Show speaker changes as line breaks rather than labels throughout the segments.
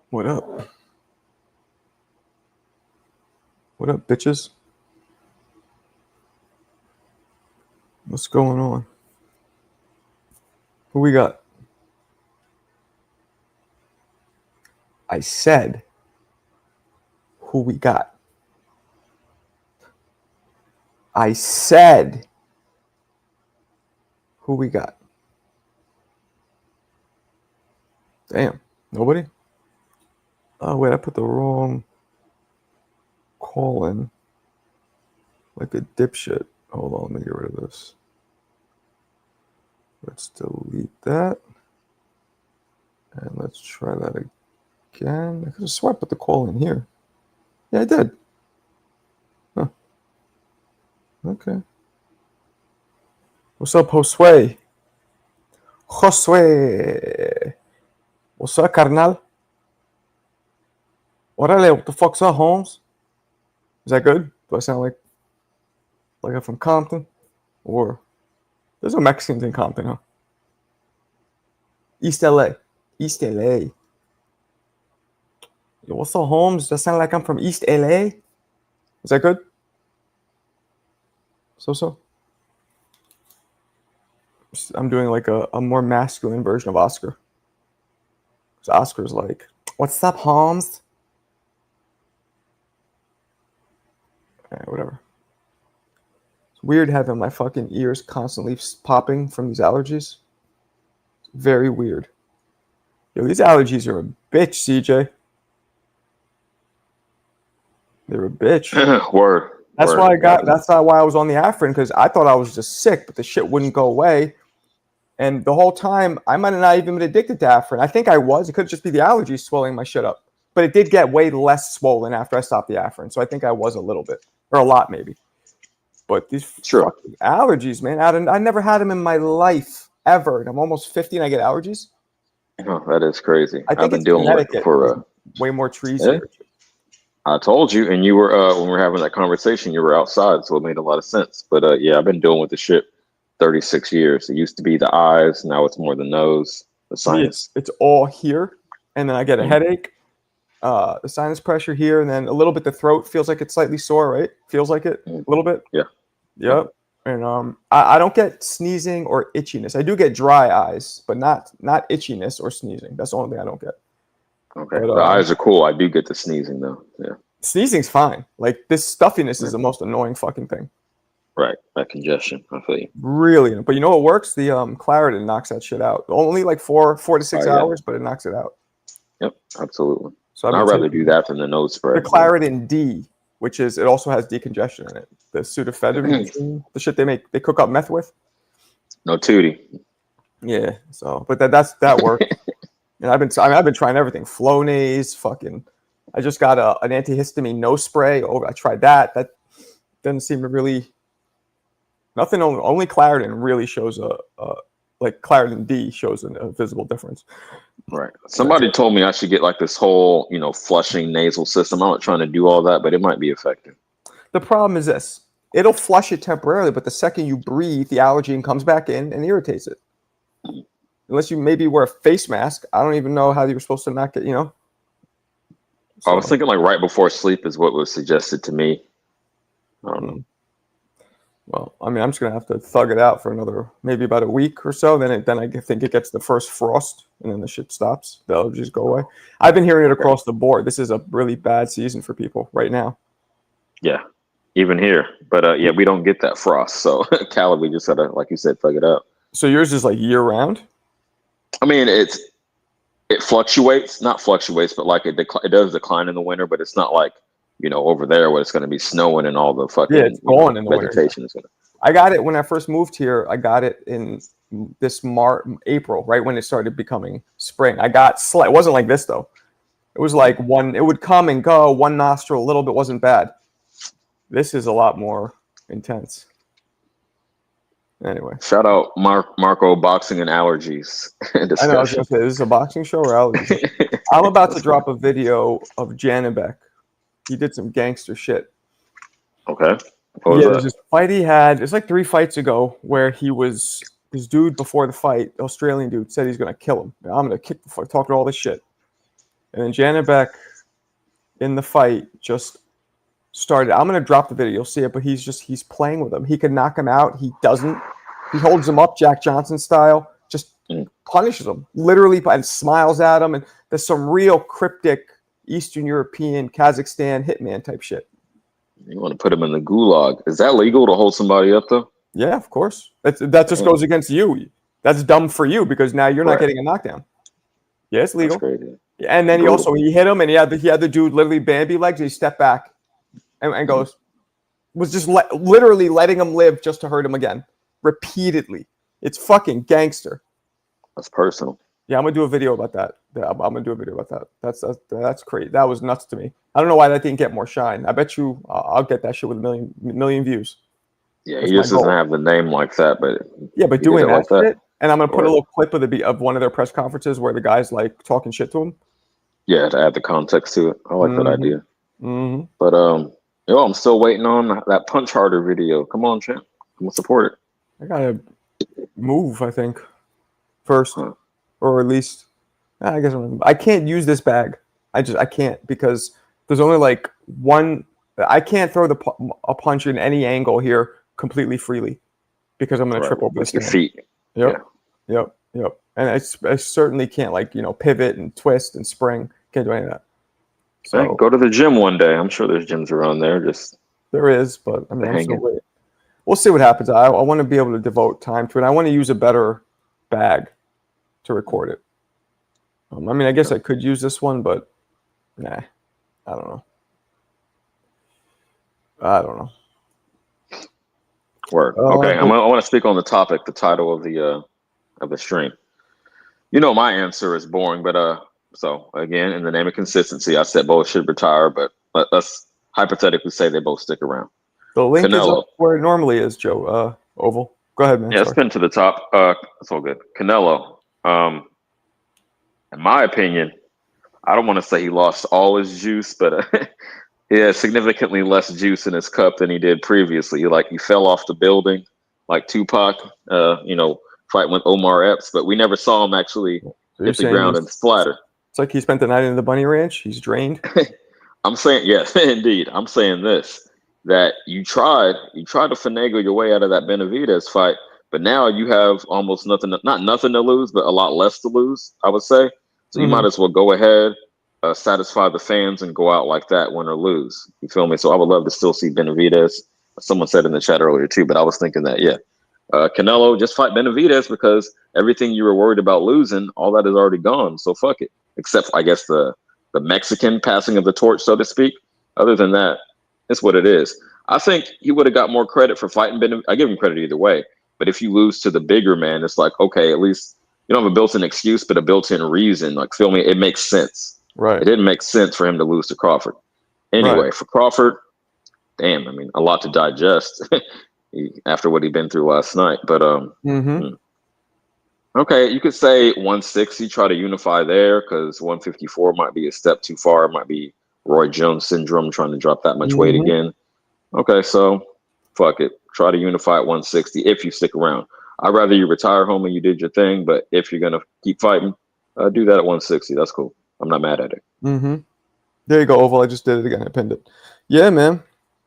What up? What up, bitches? What's going on? Who we got? I said, who we got? I said, who we got? Damn, nobody? Oh, wait, I put the wrong call in. Like a dipshit. Hold on, let me get rid of this. Let's delete that. And let's try that again. I could have sworn I put the call in here. Yeah, I did. Huh. Okay. What's up, Josue? Josue. What's up, carnal? Orale, what the fuck's up, Holmes? Is that good? Do I sound like I'm from Compton? Or there's no Mexicans in Compton, huh? East LA. East LA. Yo, what's up, Holmes? Does that sound like I'm from East LA? Is that good? So? I'm doing like a more masculine version of Oscar. So Oscar's like, what's up, Holmes? Whatever. It's weird having my fucking ears constantly popping from these allergies. It's very weird. Yo, these allergies are a bitch, CJ. They're a bitch.
Word.
That's why that's not why I was on the Afrin, because I thought I was just sick, but the shit wouldn't go away. And the whole time, I might have not even been addicted to Afrin. I think I was. It could just be the allergies swelling my shit up. But it did get way less swollen after I stopped the Afrin. So I think I was a little bit, or a lot maybe. But these fucking allergies, man, I never had them in my life, ever. And I'm almost 50 and I get allergies.
Oh, that is crazy.
I've been dealing with it for way more trees here.
I told you, and you were when we were having that conversation, you were outside, so it made a lot of sense. But yeah, I've been dealing with the shit 36 years. It used to be the eyes, now it's more the nose, the sinus.
It's all here, and then I get a headache, the sinus pressure here, and then a little bit the throat feels like it's slightly sore, right? Feels like it a little bit.
Yeah.
Yep. And I don't get sneezing or itchiness. I do get dry eyes, but not itchiness or sneezing. That's the only thing I don't get.
Okay. But, the eyes are cool. I do get the sneezing though. Yeah.
Sneezing's fine. Like this stuffiness is the most annoying fucking thing.
Right. That congestion. I feel you.
Really. But you know what works? The Claritin knocks that shit out. Only like 4 to 6 hours, but it knocks it out.
Yep. Absolutely.
So
I'd rather do that than the nose spray.
The Claritin D, which is, it also has decongestion in it. The pseudoephedrine, the shit they cook up meth with.
No tootie.
Yeah. So, but that works. And I've been trying everything. Flonase, fucking. I just got an antihistamine nose spray. Oh, I tried that. That doesn't seem to really. Nothing. Only Claritin really shows like Claritin D shows a visible difference.
Right. Somebody told me I should get like this whole, flushing nasal system. I'm not trying to do all that, but it might be effective.
The problem is this: it'll flush it temporarily, but the second you breathe, the allergen comes back in and irritates it. Unless you maybe wear a face mask, I don't even know how you were supposed to not get, So,
I was thinking like right before sleep is what was suggested to me. I don't know.
Well, I mean, I'm just gonna have to thug it out for maybe about a week or so. Then I think it gets the first frost, and then the shit stops. The allergies go away. I've been hearing it across the board. This is a really bad season for people right now.
Yeah, even here. But yeah, we don't get that frost. So Cali, we just gotta, like you said, thug it out.
So yours is like year round?
I mean, it fluctuates, not fluctuates, but like it does decline in the winter, but it's not like, over there where it's going to be snowing and all the fucking
it's gone in the
vegetation
winter.
is going to.
I got it when I first moved here. I got it in this April, right when it started becoming spring. I got it wasn't like this though. It was like it would come and go, one nostril, a little bit, wasn't bad. This is a lot more intense. Anyway,
shout out Marco Boxing and Allergies.
I know. I was gonna say, this is a boxing show or allergies. I'm about to drop a video of Janibek. He did some gangster shit.
Okay.
There's this fight he had. It's like 3 fights ago where this dude before the fight, the Australian dude, said he's gonna kill him. I'm gonna kick the fuck, talking all this shit. And then Janibek in the fight just started. I'm gonna drop the video, you'll see it, but he's playing with him. He could knock him out. He doesn't. He holds him up, Jack Johnson style, just punishes him, literally, and smiles at him. And there's some real cryptic Eastern European, Kazakhstan hitman type shit.
You want to put him in the gulag? Is that legal to hold somebody up though?
Yeah, of course. That just goes against you. That's dumb for you because now you're not getting a knockdown. Yeah, it's legal.
That's crazy.
And then he hit him, and he had the dude literally Bambi legs. And he stepped back and was just literally letting him live just to hurt him again, repeatedly. It's fucking gangster.
That's personal.
Yeah, I'm gonna do a video about that. I'm gonna do a video about that. That's crazy. That was nuts to me. I don't know why that didn't get more shine. I bet you I'll get that shit with a million views.
Yeah, he just doesn't have the name like that, but
but doing that shit. And I'm gonna put a little clip of one of their press conferences where the guy's like talking shit to him.
Yeah, to add the context to it. I like that idea.
Mm-hmm.
But I'm still waiting on that Punch Harder video. Come on, champ. I'm gonna support it.
I gotta move, I think, first, or at least I guess I can't use this bag. I can't because there's only like one. I can't throw a punch in any angle here completely freely because I'm gonna trip over
your feet.
Yep. And I certainly can't pivot and twist and spring. Can't do any of that.
So go to the gym one day. I'm sure there's gyms around there.
There is, but I mean, we'll see what happens. I want to be able to devote time to it. I want to use a better bag to record it. I mean, I guess I could use this one, but nah, I don't know.
Word. Okay, I want to speak on the topic, the title of the stream. You know, my answer is boring, but so again, in the name of consistency, I said both should retire, but let's hypothetically say they both stick around.
The link is up where it normally is, Joe. Oval. Go ahead, man.
Yeah, it's been to the top. It's all good. Canelo. In my opinion, I don't want to say he lost all his juice, but he has significantly less juice in his cup than he did previously. He fell off the building, like Tupac. Fight with Omar Epps, but we never saw him actually hit the ground and splatter.
It's like he spent the night in the bunny ranch. He's drained.
I'm saying, yes, indeed. I'm saying this, that you tried to finagle your way out of that Benavidez fight, but now you have almost nothing to lose, but a lot less to lose, I would say. So you might as well go ahead, satisfy the fans, and go out like that, win or lose. You feel me? So I would love to still see Benavidez. Someone said in the chat earlier too, but I was thinking that, Canelo, just fight Benavidez because everything you were worried about losing, all that is already gone. So fuck it. Except, I guess, the Mexican passing of the torch, so to speak. Other than that, it's what it is. I think he would have got more credit for fighting Benavidez. I give him credit either way. But if you lose to the bigger man, it's like, okay, at least you don't have a built-in excuse, but a built-in reason. Like, feel me? It makes sense.
Right.
It didn't make sense for him to lose to Crawford. Anyway, for Crawford, damn, I mean, a lot to digest after what he'd been through last night. But okay, you could say 160, try to unify there because 154 might be a step too far. It might be Roy Jones syndrome trying to drop that much weight again. Okay, so fuck it. Try to unify at 160 if you stick around. I'd rather you retire home and you did your thing, but if you're going to keep fighting, do that at 160. That's cool. I'm not mad at it.
There you go, Oval. I just did it again. I pinned it. Yeah, man.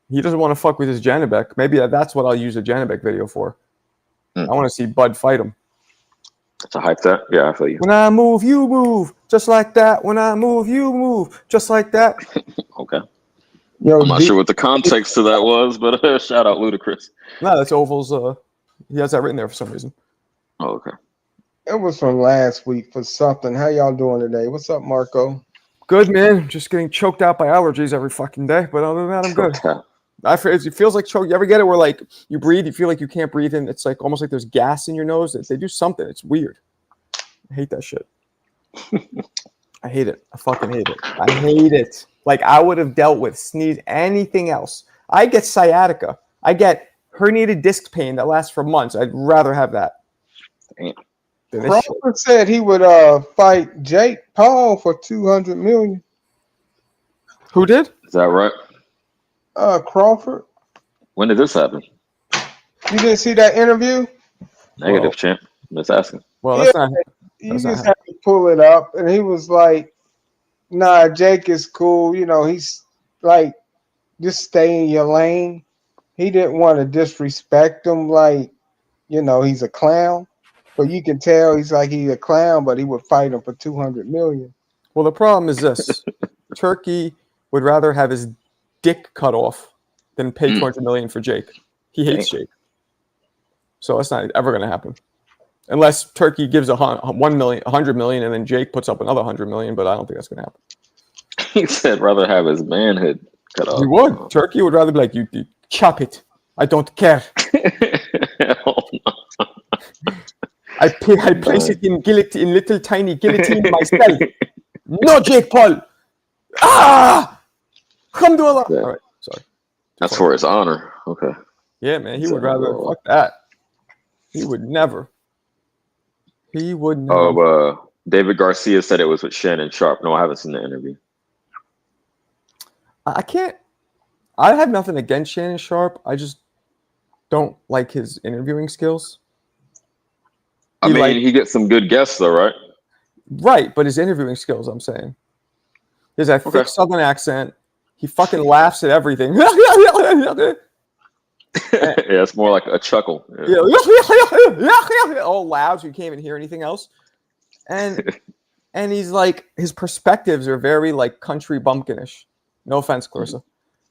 He doesn't want to fuck with his Janibek. Maybe that's what I'll use a Janibek video for. I want to see Bud fight him.
To hype that? Yeah, I feel you.
When I move, you move. Just like that. When I move, you move. Just like that.
Okay. I'm not sure what the context to that was, but shout out Ludacris.
No, that's Oval's. He has that written there for some reason.
Oh, okay.
It was from last week for something. How y'all doing today? What's up, Marco?
Good, man. Just getting choked out by allergies every fucking day. But other than that, I'm good. It feels like choke. You ever get it where like you breathe, you feel like you can't breathe, and it's like almost like there's gas in your nose. They do something. It's weird. I hate that shit. I hate it. I fucking hate it. I hate it. Like I would have dealt with sneeze, anything else. I get sciatica. I get herniated disc pain that lasts for months. I'd rather have that.
Damn.
Crawford said he would fight Jake Paul for $200 million.
Who did?
Is that right?
Crawford.
When did this happen?
You didn't see that interview?
Negative, champ. I'm just asking.
Well, that's not.
You just have to pull it up, and he was like, Nah, Jake is cool. You know, he's like, just stay in your lane. He didn't want to disrespect him, like, you know, he's a clown. But you can tell he's a clown, but he would fight him for 200 million.
Well, the problem is this: Turkey would rather have his dick cut off than pay 200 million for Jake. He hates Jake, so that's not ever going to happen, unless Turkey gives 100 million, and then Jake puts up another 100 million. But I don't think that's going to happen.
He said rather have his manhood cut off.
He would. Turkey would rather be like, you chop it. I don't care.
Hell no.
I place it in little tiny guillotine myself. No, Jake Paul. Come to Allah.
Yeah.
All right, sorry.
That's for his honor. Okay.
Yeah, man. He would rather fuck that. He would never. He would never.
David Garcia said it was with Shannon Sharp. No, I haven't seen the interview.
I can't. I have nothing against Shannon Sharp. I just don't like his interviewing skills.
He gets some good guests though, right?
Right, but his interviewing skills, I'm saying. He has that thick Southern accent. He fucking laughs at everything.
Yeah, it's more like a chuckle.
Yeah. All loud, so you can't even hear anything else. And he's like, his perspectives are very like country bumpkinish. No offense, Clarissa.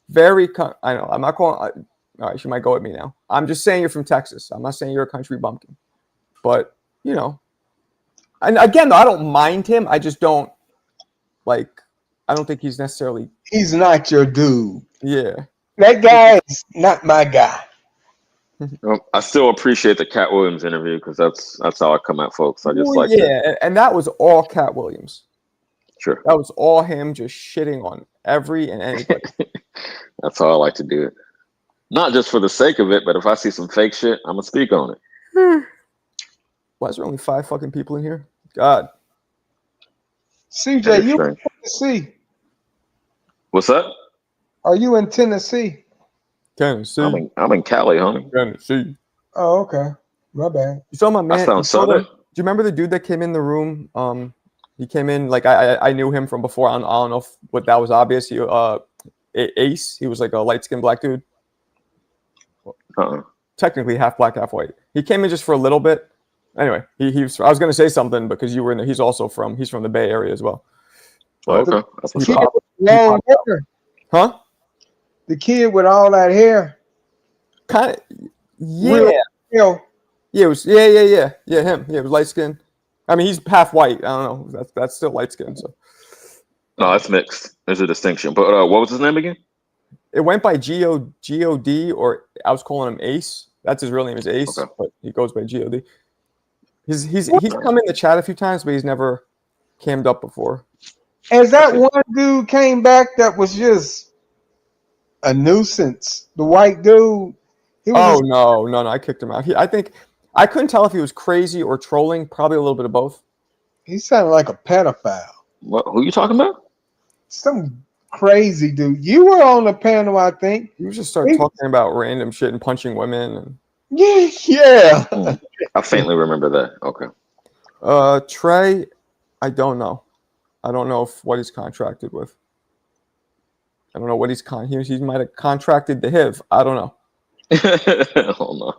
Very, I know, I'm not calling. All right, she might go at me now. I'm just saying you're from Texas. I'm not saying you're a country bumpkin. But, you know, and again, though, I don't mind him. I just don't, like, I don't think he's necessarily.
He's not your dude.
Yeah.
That guy is not my guy.
I still appreciate the Cat Williams interview because that's how I come at folks. I just like
it. And that was all Cat Williams.
Sure.
That was all him just shitting on every and anybody.
That's how I like to do it. Not just for the sake of it, but if I see some fake shit, I'm going to speak on it.
Why is there only 5 fucking people in here? God.
CJ, you in Tennessee?
What's that?
Are you in Tennessee?
Tennessee.
I'm in Cali, homie.
Tennessee.
Oh, okay. My bad.
You saw my man.
I sound southern.
Do you remember the dude that came in the room? He came in like I knew him from before. I don't know what that was obvious. He Ace. He was like a light skinned black dude. Technically half black, half white. He came in just for a little bit. Anyway, he was, I was going to say something because you were in there. He's from the Bay Area as well. But
okay.
Long hair.
Huh?
The kid with all that hair.
Kind of. Yeah.
Yeah,
it was. Yeah. Him. Yeah, it was light skin. I mean, he's half white. I don't know. That's still light skin. So.
No, that's mixed. There's a distinction. But what was his name again?
It went by G-O-D, or I was calling him Ace. That's his real name is Ace, but he goes by G-O-D. He's come in the chat a few times, but he's never cammed up before.
As that one dude came back that was just a nuisance. The white dude.
No, I kicked him out. I think I couldn't tell if he was crazy or trolling. Probably a little bit of both.
He sounded like a pedophile.
What? Who are you talking about?
Some crazy dude. You were on the panel, I think.
You just start talking about random shit and punching women. And...
Yeah.
I faintly remember that. Okay.
Trey, I don't know. I don't know what he's contracted with. I don't know what he might have contracted the HIV. I don't know.
Oh no,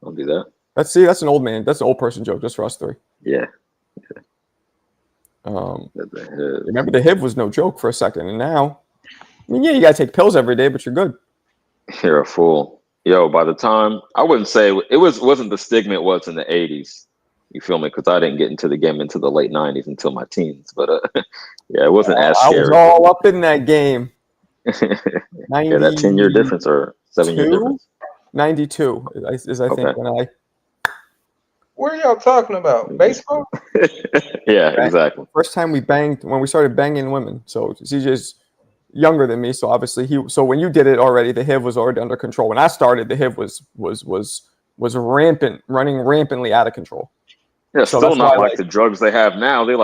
don't do that.
That's an old man. That's an old person joke, just for us three.
Yeah.
Remember the HIV was no joke for a second, and now, I mean, yeah, you gotta take pills every day, but you're good.
You're a fool, yo. By the time I wouldn't say it wasn't the stigma it was in the '80s. You feel me? Because I didn't get into the game until the late '90s, until my teens. But yeah, it wasn't as scary.
I was all up in that game.
Yeah, that 10-year difference or 7-year difference.
92 is I think when I.
What are y'all talking about? Baseball?
Yeah, exactly.
First time we banged when we started banging women. So CJ's younger than me, so obviously So when you did it already, the HIV was already under control. When I started, the HIV was rampant, running rampantly out of control.
Yeah, so still not like the drugs they have now. They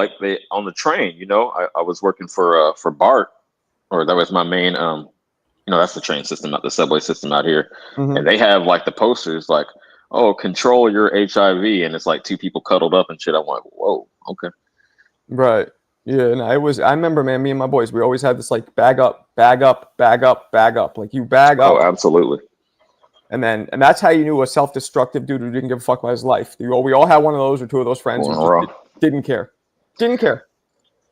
on the train. You know, I was working for BART, or that was my main. That's the train system, not the subway system out here, and they have like the posters like, "Oh, control your HIV," and it's like 2 people cuddled up and shit. I'm like, whoa, okay,
right, Yeah, no, it was. I remember, man. Me and my boys, we always had this like bag up, bag up, bag up, bag up. Like you bag
Oh,
up,
absolutely.
and that's how you knew a self-destructive dude who didn't give a fuck about his life. We all had one of those or two of those friends who
Going
just
raw.
didn't care, didn't care.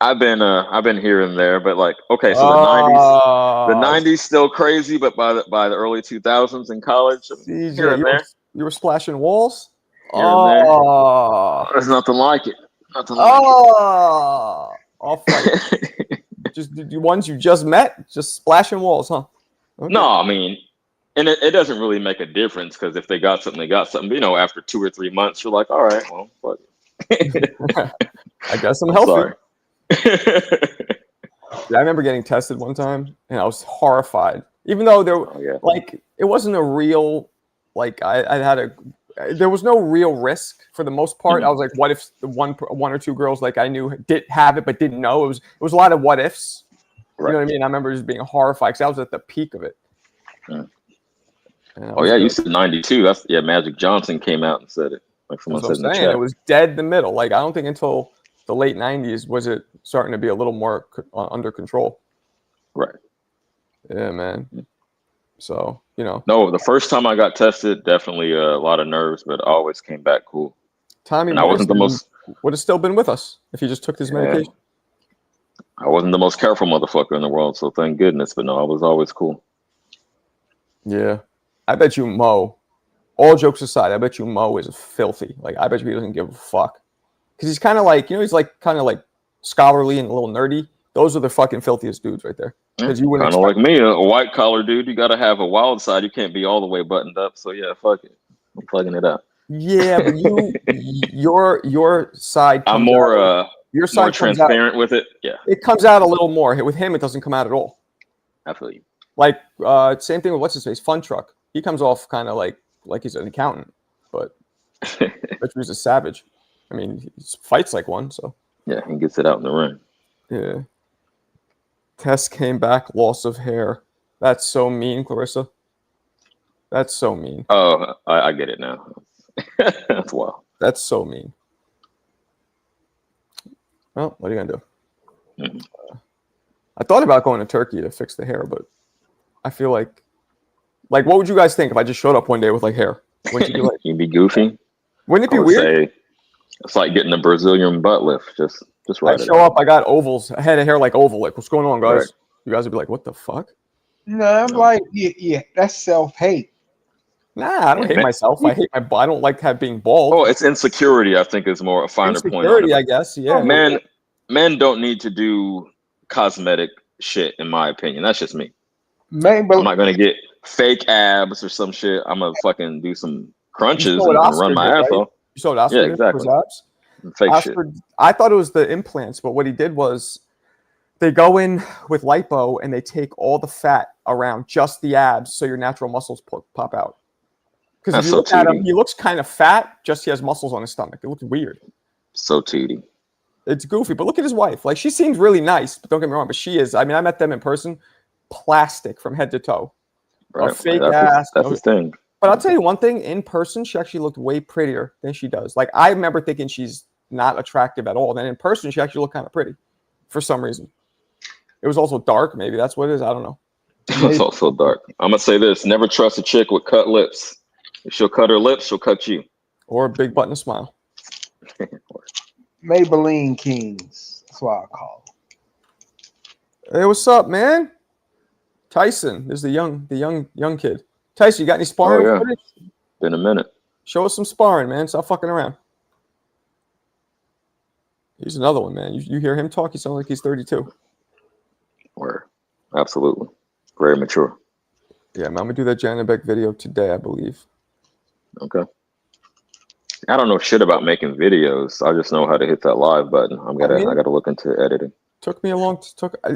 I've been here and there, but like, okay, so the
Oh,
'90s still crazy, but by the early 2000s in college, here
CJ,
and there,
you were splashing walls.
here and there,
Oh,
there's nothing like it. Nothing like
I'll fight.
it.
Just the ones you just met, just splashing walls, huh? Okay.
No, I mean, and it doesn't really make a difference because if they got something, they got something. But, after 2 or 3 months, you're like, all right, well, fuck it.
I guess I'm
I'm
healthy.
sorry.
Yeah, I remember getting tested one time, and I was horrified. Even though it wasn't a real, like there was no real risk for the most part. I was like, what if the one or two girls like I knew did have it but didn't know? It was a lot of what ifs.
Right.
You know what I mean? I remember just being horrified because I was at the peak of it.
Oh yeah, you said '92. Magic Johnson came out and said it. Like someone said in the chat.
It was dead in the middle. Like I don't think until the late '90s was it starting to be a little more under control.
Right.
Yeah, man. So
No, the first time I got tested, definitely a lot of nerves, but I always came back cool.
Tommy
and I wasn't the most.
Would have still been with us if he just took this medication.
I wasn't the most careful motherfucker in the world, so thank goodness. But no, I was always cool.
Yeah, I bet you Mo. All jokes aside, I bet you Mo is filthy. Like I bet you he doesn't give a fuck because he's kind of like he's like kind of like scholarly and a little nerdy. Those are the fucking filthiest dudes right there. Because you wouldn't
kind of like me, a white collar dude. You got to have a wild side. You can't be all the way buttoned up. So yeah, fuck it. I'm plugging it up.
Yeah, but your side.
I'm more more transparent with it. Yeah,
it comes out a little more. With him, it doesn't come out at all.
I feel you.
Like same thing with what's his face, Fun Truck. He comes off kind of like he's an accountant, but he's a savage. I mean, he fights like one. So
yeah, he gets it out in the ring.
Yeah. Test came back, loss of hair. That's so mean, Clarissa. That's so mean.
Oh, I get it now. That's wild.
That's so mean. Well, what are you gonna do? I thought about going to Turkey to fix the hair, but I feel like what would you guys think if I just showed up one day with like hair? Wouldn't you be like?
You'd be goofy.
Wouldn't it be weird?
It's like getting a Brazilian butt lift. Just right.
I show up, I got ovals. I had a hair like oval. Like, what's going on, guys?
Right.
You guys would be like, what the fuck?
No, I'm like, yeah, that's self-hate.
Nah, I don't hate myself. I hate I don't like being bald.
Oh, it's insecurity. I think is more a finer point.
Insecurity, I guess. Yeah.
Men don't need to do cosmetic shit, in my opinion. That's just me. I'm not gonna get fake abs or some shit. I'm gonna fucking do some crunches and run my ass off.
You saw what Oscar did for his abs?
Fake
Oscar, shit. I thought it was the implants, but what he did was they go in with lipo and they take all the fat around just the abs, so your natural muscles pop out. Because if you look at him, he looks kind of fat. Just he has muscles on his stomach. It looks weird.
So tooty.
It's goofy, but look at his wife. Like she seems really nice, but don't get me wrong. But she is. I mean, I met them in person. Plastic from head to toe.
Right.
A fake ass.
That's his thing.
But I'll tell you one thing. In person, she actually looked way prettier than she does. Like I remember thinking she's not attractive at all. Then in person, she actually looked kind of pretty, for some reason. It was also dark. Maybe that's what it is. I don't know.
It was also dark. I'm gonna say this: never trust a chick with cut lips. If she'll cut her lips, she'll cut you.
Or a big butt and a smile.
Maybelline Kings. That's what I call them.
Hey, what's up, man? Tyson. This is the young kid. Tyson, you got any sparring footage?
Been a minute.
Show us some sparring, man. Stop fucking around. He's another one, man. You hear him talk, he sounds like he's 32.
Word. Absolutely. Very mature.
Yeah, man, I'm gonna do that Janet Beck video today, I believe.
Okay. I don't know shit about making videos. I just know how to hit that live button. I gotta look into editing.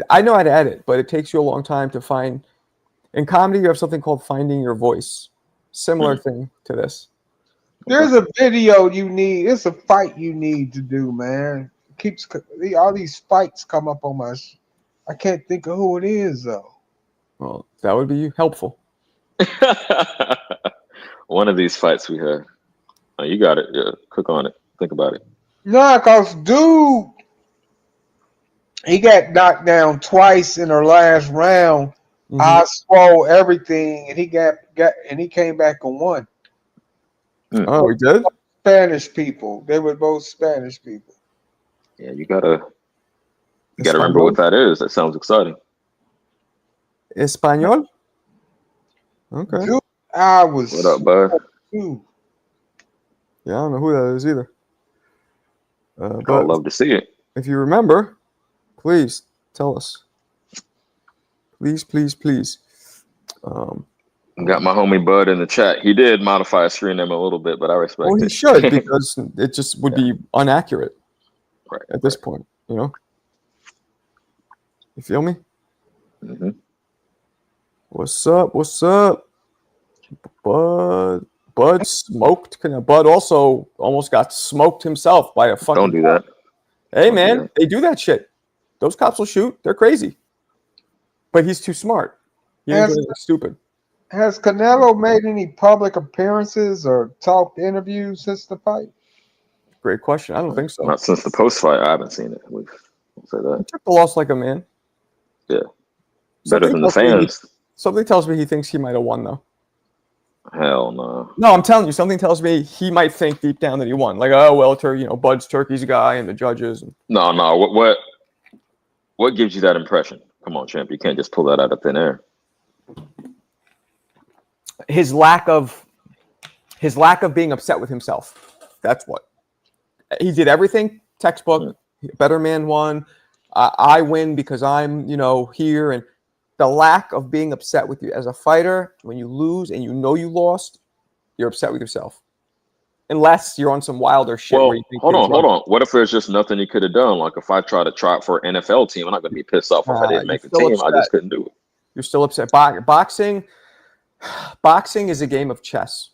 I know how to edit, but it takes you a long time to find. In comedy, you have something called finding your voice. Similar thing to this.
There's a video you need. It's a fight you need to do, man. All these fights come up on my. I can't think of who it is though.
Well, that would be helpful.
One of these fights we had. Oh, you got it. Yeah, cook on it. Think about it.
Nah, cause dude, he got knocked down twice in her last round.
Mhm.
I swole everything, and he he came back and won.
Oh, he did?
Spanish people. They were both Spanish people.
Yeah, you gotta remember what that is. That sounds exciting.
Espanol? Okay.
Dude, I was.
What up, bud?
Dude.
Yeah, I don't know who that is either.
I'd
But
love to see it.
if you remember, please tell us. Please, please, please.
Got my homie Bud in the chat. He did modify his screen name a little bit, but I respect
Well,
it.
he should, because it just would be inaccurate at this point, you know? You feel me?
Mm-hmm.
What's up? What's up? Bud smoked. Bud also almost got smoked himself by a fucking
Don't do that.
Hey,
Don't
man,
do that.
they do that shit. Those cops will shoot. They're crazy. But he's too smart. He ain't doing anything stupid.
Has Canelo made any public appearances or talked interviews since the fight?
Great question. I don't think so.
Not since the post fight. I haven't seen it. We'll say
He
that.
took the loss like a man.
Yeah. Better than the fans.
Something tells me he thinks he might have won, though.
Hell no.
No, I'm telling you, something tells me he might think deep down that he won. Like, oh, well, Bud's Turkey's a guy and the judges.
No. What gives you that impression? Come on, champ. You can't just pull that out of thin air.
His lack of being upset with himself. That's what. He did everything textbook. Better man won. I win because I'm, here. And the lack of being upset with you as a fighter, when you lose and you lost, you're upset with yourself. Unless you're on some wilder shit.
Well,
where you think
hold on. What if there's just nothing he could have done? Like if I try to try it for an NFL team, I'm not going to be pissed off if I didn't make the team.
Upset.
I just couldn't do it.
You're still upset. Boxing is a game of chess.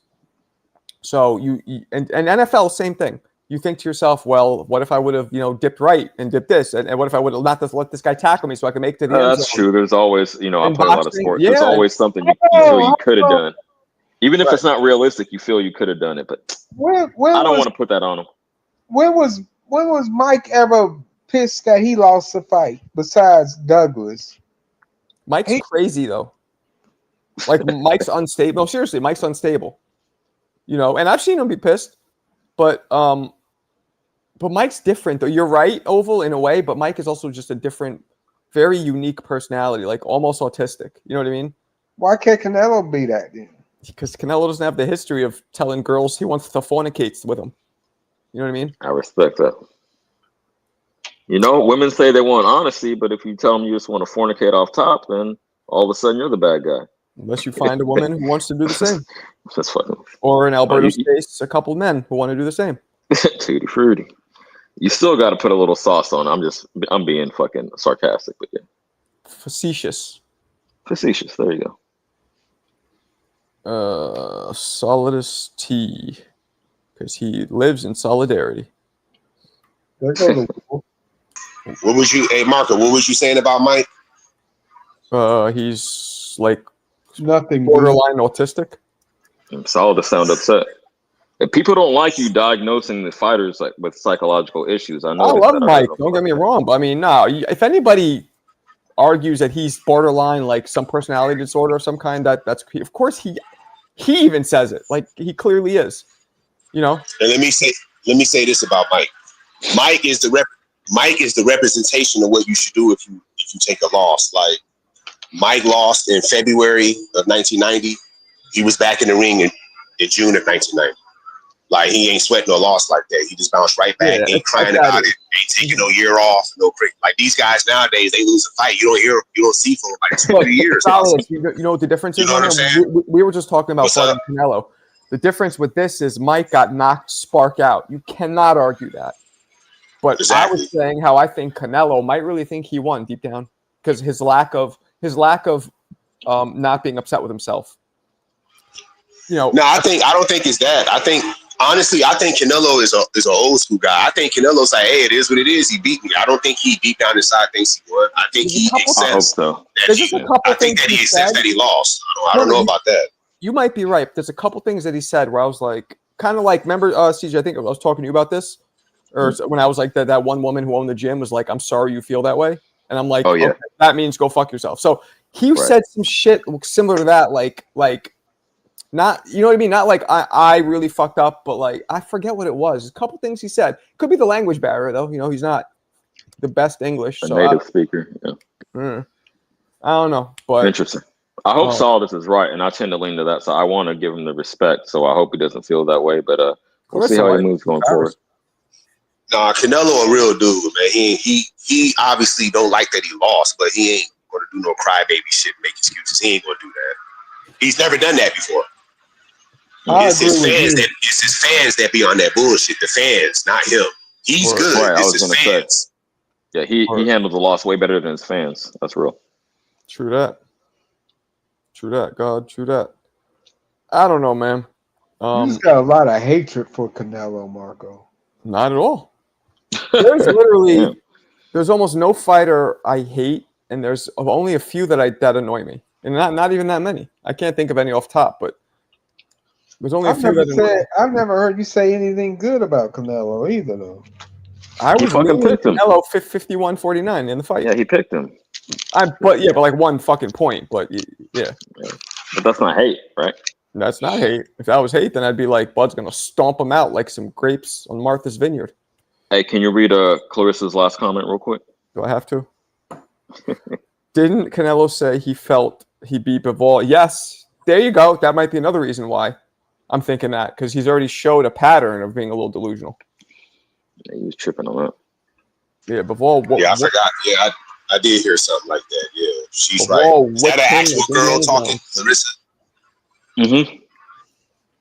So and NFL, same thing. You think to yourself, well, what if I would have, dipped right and dipped this? And what if I would have not let this guy tackle me so I can make it to the end zone?
That's true. There's always, I play
boxing,
a lot of sports. There's always something you feel you could have done. Even if it's not realistic, you feel you could have done it. But I don't want to put that on him.
When was Mike ever pissed that he lost a fight besides Douglas?
Mike's crazy, though. Like, Mike's unstable. No, seriously, Mike's unstable. And I've seen him be pissed. But Mike's different, though. You're right, Oval, in a way, but Mike is also just a different, very unique personality, like almost autistic. You know what I mean? Why
can't Canelo be that then?
Because Canelo doesn't have the history of telling girls he wants to fornicate with them. You know what I mean?
I respect that. Women say they want honesty, but if you tell them you just want to fornicate off top, then all of a sudden you're the bad guy.
Unless you find a woman who wants to do the same.
That's fucking.
Or in Alberto's case, a couple men who want to do the same.
Tutti fruity. You still got to put a little sauce on. I'm being fucking sarcastic, but yeah.
Facetious.
There you go.
Solidus T, because he lives in solidarity.
What was you, Marco? What was you saying about Mike?
He's like
nothing
borderline autistic.
Solidus sound upset. If people don't like you diagnosing the fighters like with psychological issues, I
love Mike. Don't get me wrong, but I mean, no. If anybody argues that he's borderline, like some personality disorder of some kind, that's of course he even says it. Like he clearly is. And
let me say this about Mike. Mike is the representation of what you should do if you take a loss. Like Mike lost in February of 1990. He was back in the ring in June of 1990. Like he ain't sweating no loss like that. He just bounced right back. Ain't crying about it. Ain't taking no year off. No break. Like these guys nowadays, they lose a fight. You don't see for like 2 or 3 years.
You know what the difference is?
You know what I'm saying?
We were just talking about fighting Canelo. The difference with this is Mike got knocked spark out. You cannot argue that. But I was saying how I think Canelo might really think he won deep down because his lack of not being upset with himself.
No, I don't think it's that. Honestly, I think Canelo is an old school guy. I think Canelo's like, hey, it is what it is. He beat me. I don't think he deep down inside thinks he won. I think he accepts that he lost. I don't know about that.
You might be right. There's a couple things that he said where I was like, kind of like, remember, CJ, I think I was talking to you about this or when I was like that one woman who owned the gym was like, "I'm sorry you feel that way," and I'm like,
Oh, yeah.
okay, that means go fuck yourself. So he said some shit similar to that, like not, you know what I mean? Not like I really fucked up, but like I forget what it was. A couple things he said. Could be the language barrier though. You know, he's not the best English,
A
so
native speaker. Yeah.
I don't know, but
Interesting. I hope Saldus is right, and I tend to lean to that. So I want to give him the respect. So I hope he doesn't feel that way. But we'll see how he moves going forward.
Nah, Canelo a real dude, man. He obviously don't like that he lost, but he ain't gonna do no crybaby shit and make excuses. He ain't gonna do that. He's never done that before. It's his fans that be on that bullshit. The fans, not him. He's good.
Right,
it's his fans.
Yeah, he handled the loss way better than his fans. That's real.
True that. God, true that. I don't know, man.
You just got a lot of hatred for Canelo, Marco.
Not at all. There's literally, there's almost no fighter I hate, and there's only a few that annoy me, and not even that many. I can't think of any off top, but there's only a few that annoy me.
I've never heard you say anything good about Canelo either, though.
I was
fucking picked him.
Canelo 51-49 in the fight.
Yeah, he picked him.
But like 1 fucking point. But yeah.
But that's not hate, right?
That's not hate. If that was hate, then I'd be like, Bud's gonna stomp him out like some grapes on Martha's Vineyard.
Hey, can you read Clarissa's last comment real quick?
Do I have to? Didn't Canelo say he felt he beat Bivol? Yes. There you go. That might be another reason why I'm thinking that, because he's already showed a pattern of being a little delusional.
Yeah, he was tripping on that.
Yeah, Bivol.
I forgot. Yeah, I did hear something like that. Yeah, she's right. Is that an actual girl talking, Clarissa?
Mm-hmm.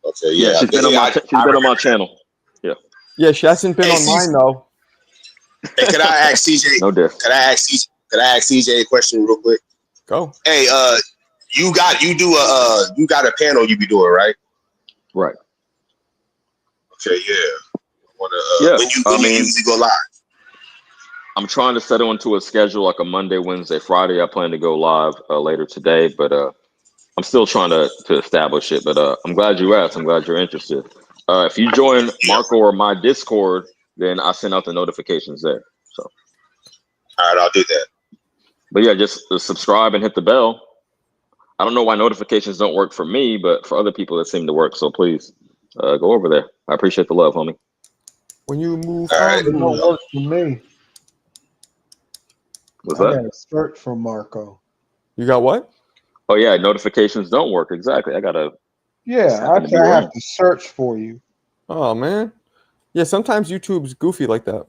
Okay, yeah.
She's been on my channel. Yeah.
Yeah, she hasn't been on mine though.
Hey, can I ask CJ?
No diff.
Can I ask CJ a question real quick?
Go.
Hey, you got a panel you be doing, right?
Right.
Okay, yeah. When you usually go live?
I'm trying to settle into a schedule like a Monday, Wednesday, Friday. I plan to go live later today, but I'm still trying to establish it. But I'm glad you asked. I'm glad you're interested. If you join Marco or my Discord, then I send out the notifications there. So,
all right, I'll do that.
But yeah, just subscribe and hit the bell. I don't know why notifications don't work for me, but for other people it seem to work. So please go over there. I appreciate the love, homie.
When you move
it don't work for me.
What's that?
I got a search for Marco.
You got what?
Oh yeah, notifications don't work. Exactly. I gotta.
Yeah, I have to search for you.
Oh man. Yeah, sometimes YouTube's goofy like that.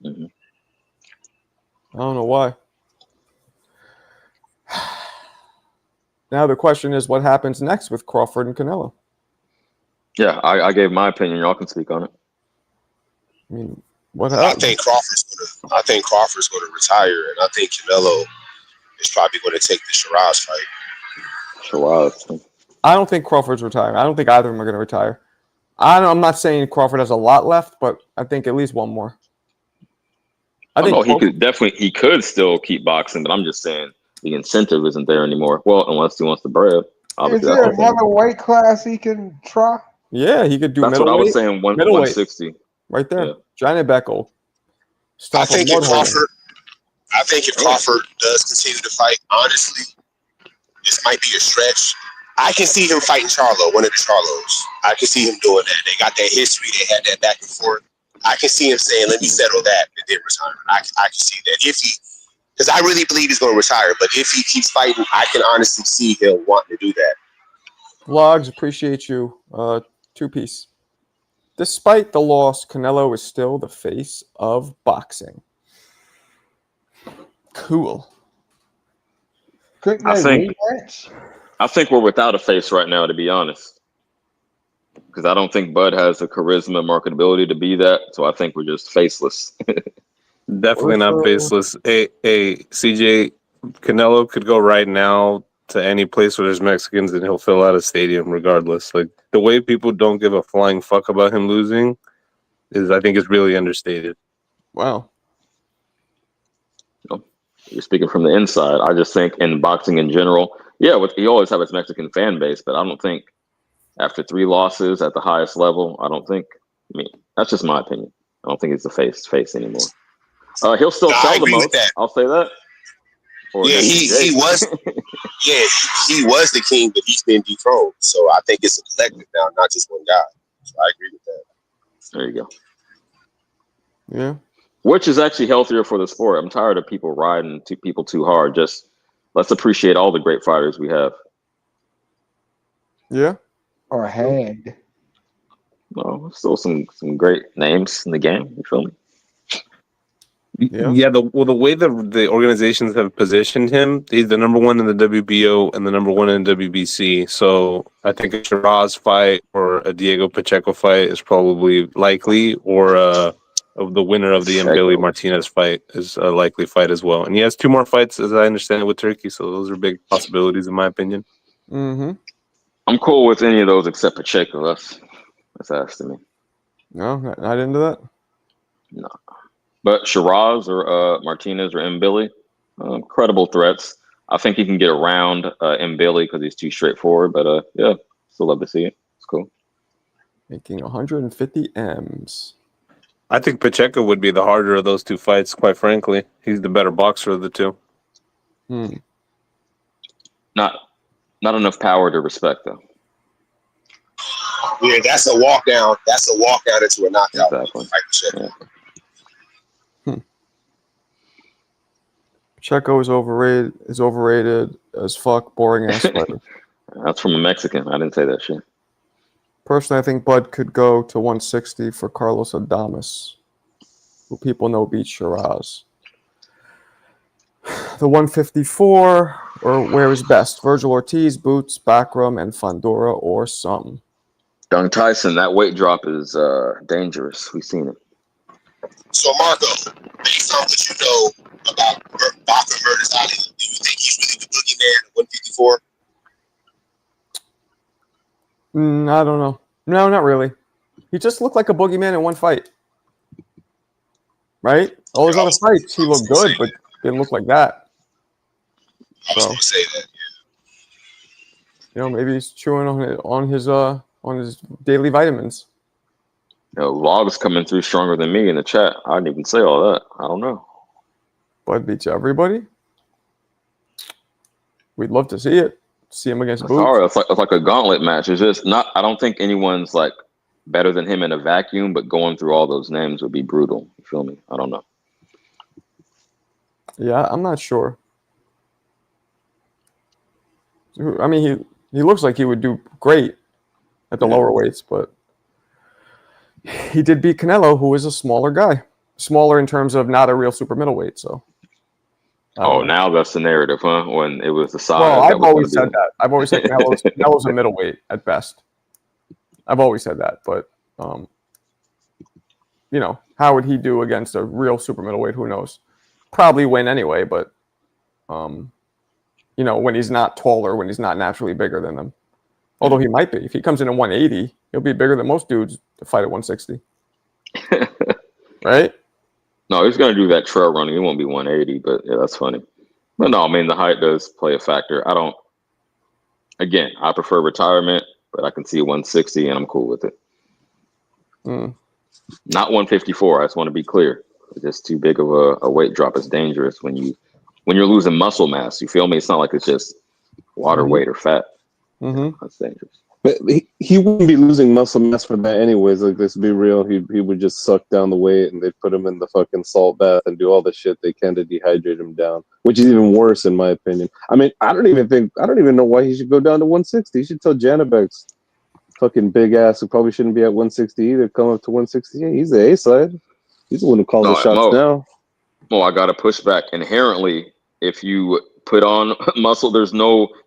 Mm-hmm.
I don't know why. Now the question is, what happens next with Crawford and Canelo?
Yeah, I gave my opinion. Y'all can speak on it.
I mean, what happens?
I think Crawford's gonna retire, and I think Canelo is probably gonna take the Shiraz fight.
Shiraz.
I don't think Crawford's retiring. I don't think either of them are gonna retire. I'm not saying Crawford has a lot left, but I think at least one more. I think
he could still keep boxing, but I'm just saying the incentive isn't there anymore. Well, unless he wants the bread.
Is there another weight class he can try?
Yeah, he could do
That's
middleweight.
What I was saying, 160.
Right there.
Yeah.
Giant Beckel.
I think if Crawford does continue to fight, honestly, this might be a stretch. I can see him fighting Charlo, one of the Charlos. I can see him doing that. They got that history. They had that back and forth. I can see him saying, let me settle that and then retire. I can see that. Because I really believe he's going to retire, but if he keeps fighting, I can honestly see him wanting to do that.
Vlogs, appreciate you. 2-piece. Despite the loss, Canelo is still the face of boxing. Cool.
I think we're without a face right now, to be honest. Because I don't think Bud has the charisma and marketability to be that. So I think we're just faceless.
Definitely not faceless. CJ, Canelo could go right now to any place where there's Mexicans and he'll fill out a stadium regardless. Like, the way people don't give a flying fuck about him losing I think is really understated.
Wow.
You're speaking from the inside. I just think in boxing in general, he always have his Mexican fan base, but I don't think after 3 losses at the highest level, I mean, that's just my opinion. I don't think he's the face anymore. He'll still
I
sell the
agree with
most.
that.
I'll say that. Or
Yeah, he was. Yeah, he was the king, but he's been dethroned. So I think it's a collective now, not just one guy. So I agree with that.
There you go.
Yeah.
Which is actually healthier for the sport. I'm tired of people riding people too hard. Just let's appreciate all the great fighters we have.
Yeah.
Or had.
Well, still some great names in the game. You feel me?
Yeah.
The way the organizations have positioned him, he's the number one in the WBO and the number one in WBC. So I think a Shiraz fight or a Diego Pacheco fight is probably likely, or the winner of the Billy Martinez fight is a likely fight as well. And he has 2 more fights, as I understand it, with Turkey. So those are big possibilities, in my opinion.
Mm-hmm.
I'm cool with any of those except Pacheco. That's asked to me.
No, not into that.
No. But Shiraz or Martinez or Billy, credible threats. I think he can get around Billy because he's too straightforward. But yeah, still love to see it. It's cool.
Making 150 M's.
I think Pacheco would be the harder of those 2 fights, quite frankly. He's the better boxer of the 2.
Not enough power to respect, though.
Yeah, that's a walk down. That's a walk down into a knockout.
Exactly.
Yeah. Pacheco is overrated as fuck. Boring ass fighter.
That's from a Mexican. I didn't say that shit.
Personally, I think Bud could go to 160 for Carlos Adames, who people know beat Shiraz. The 154, or where is best? Virgil Ortiz, Boots, Backrum, and Fondora, or some.
Young Tyson, that weight drop is dangerous. We've seen it.
So, Marco, based on what you know about Baka Murder's Ali, do you think he's really the boogeyman at 154?
I don't know. No, not really. He just looked like a boogeyman in one fight. Right? All his other fights, he looked good, but didn't look like that.
I was going to say that.
You know, maybe he's chewing on his daily vitamins.
You know, Log's coming through stronger than me in the chat. I didn't even say all that. I don't know.
Bud beats everybody. We'd love to see it. See him against Boots.
Sorry, it's like a gauntlet match. It's just not. I don't think anyone's like better than him in a vacuum. But going through all those names would be brutal. You feel me? I don't know.
Yeah, I'm not sure. I mean, he looks like he would do great at the lower weights, but he did beat Canelo, who is a smaller guy. Smaller in terms of not a real super middleweight, so.
Now that's the narrative, huh? When it was the size.
Well, I've always said that. I've always said Canelo's a middleweight at best. I've always said that, but you know, how would he do against a real super middleweight? Who knows? Probably win anyway, but you know, when he's not taller, when he's not naturally bigger than them. Although he might be. If he comes in at 180, he'll be bigger than most dudes to fight at 160. Right?
No, he's going to do that trail running. He won't be 180, but yeah, that's funny. But no, I mean, the height does play a factor. I prefer retirement, but I can see 160 and I'm cool with it. Not 154. I just want to be clear. It's just too big of a weight drop. It's dangerous when you're losing muscle mass. You feel me? It's not like it's just water weight or fat. That's dangerous.
But he wouldn't be losing muscle mass for that anyways. Like, let's be real. He would just suck down the weight and they'd put him in the fucking salt bath and do all the shit they can to dehydrate him down, which is even worse in my opinion. I mean, I don't even know why he should go down to 160. He should tell Janabek's fucking big ass, who probably shouldn't be at 160 either, come up to 168. He's the A-side. He's the one who calls the shots now.
Well, I got to push back. Inherently, if you put on muscle,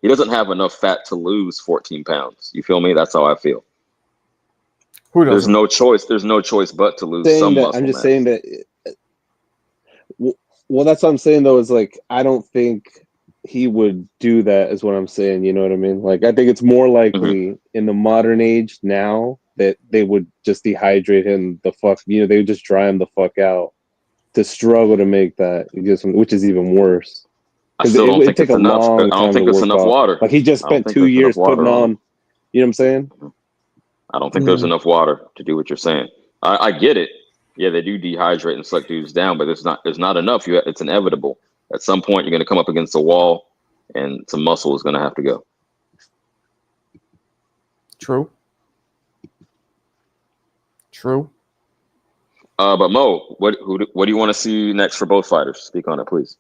he doesn't have enough fat to lose 14 pounds. You feel me? That's how I feel.
Who doesn't?
There's no choice but to lose some muscle
I'm just
mass.
saying that. Well, that's what I'm saying though. Is like, I don't think he would do that, is what I'm saying. You know what I mean? Like, I think it's more likely in the modern age now that they would just dehydrate him the fuck. You know, they would just dry him the fuck out to struggle to make that, which is even worse.
I still don't think it's enough. I don't think it's enough water.
Like, he just spent 2 years putting on. You know what I'm saying?
I don't think there's enough water to do what you're saying. I get it. Yeah, they do dehydrate and suck dudes down, but there's not enough. It's inevitable. At some point, you're going to come up against a wall, and some muscle is going to have to go.
True.
But Mo, what do you want to see next for both fighters? Speak on it, please.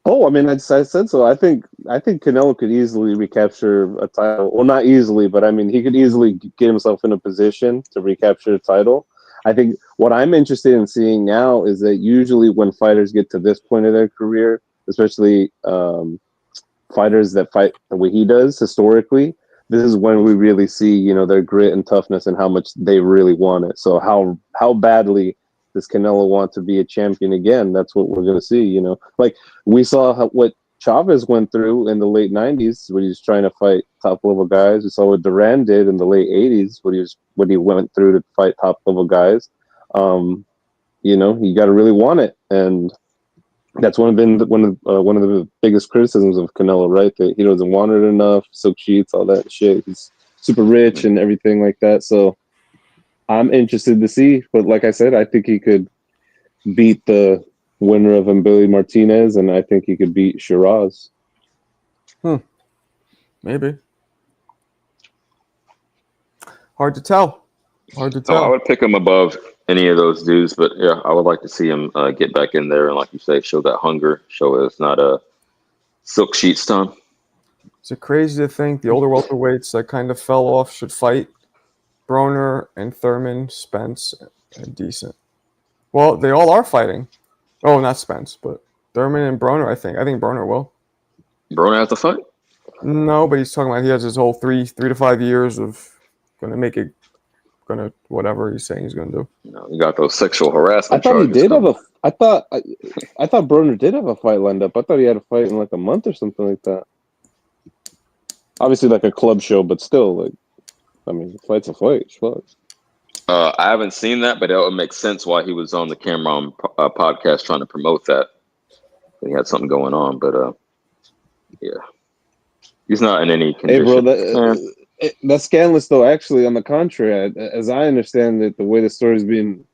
Oh, I mean, I said so. I think Canelo could easily recapture a title. Well, not easily, but I mean, he could easily get himself in a position to recapture a title. I think what I'm interested in seeing now is that usually when fighters get to this point of their career, especially fighters that fight the way he does historically, this is when we really see, you know, their grit and toughness and how much they really want it. So how badly does Canelo want to be a champion again? That's what we're going to see, you know. Like we saw what Chavez went through in the late 90s when he was trying to fight top-level guys. We saw what Duran did in the late 80s when he went through to fight top-level guys. You know, you got to really want it. And that's one of the biggest criticisms of Canelo, right? That he doesn't want it enough, silk sheets, all that shit. He's super rich and everything like that. So I'm interested to see. But like I said, I think he could beat the winner of Billy Martinez, and I think he could beat Shiraz.
Maybe. Hard to tell.
I would pick him above any of those dudes, but yeah, I would like to see him get back in there and, like you say, show that hunger, show it's not a silk sheets time.
Is it crazy to think the older welterweights that kind of fell off should fight? Broner and Thurman, Spence, and Decent. Well, they all are fighting. Oh, not Spence, but Thurman and Broner, I think. I think Broner will.
Broner has to fight?
No, but he's talking about he has his whole three to 5 years of going to make it, going to whatever he's saying he's going to do.
No, you got those sexual harassment
I thought he did
coming.
I thought Broner did have a fight lined up. I thought he had a fight in like a month or something like that. Obviously, like a club show, but still, like, I mean, a fight's a fight. Fuck.
I haven't seen that, but it would make sense why he was on the Cameron podcast trying to promote that. He had something going on, but yeah, he's not in any condition.
Hey, bro, that's scandalous, though. Actually, on the contrary, as I understand it, the way the story's being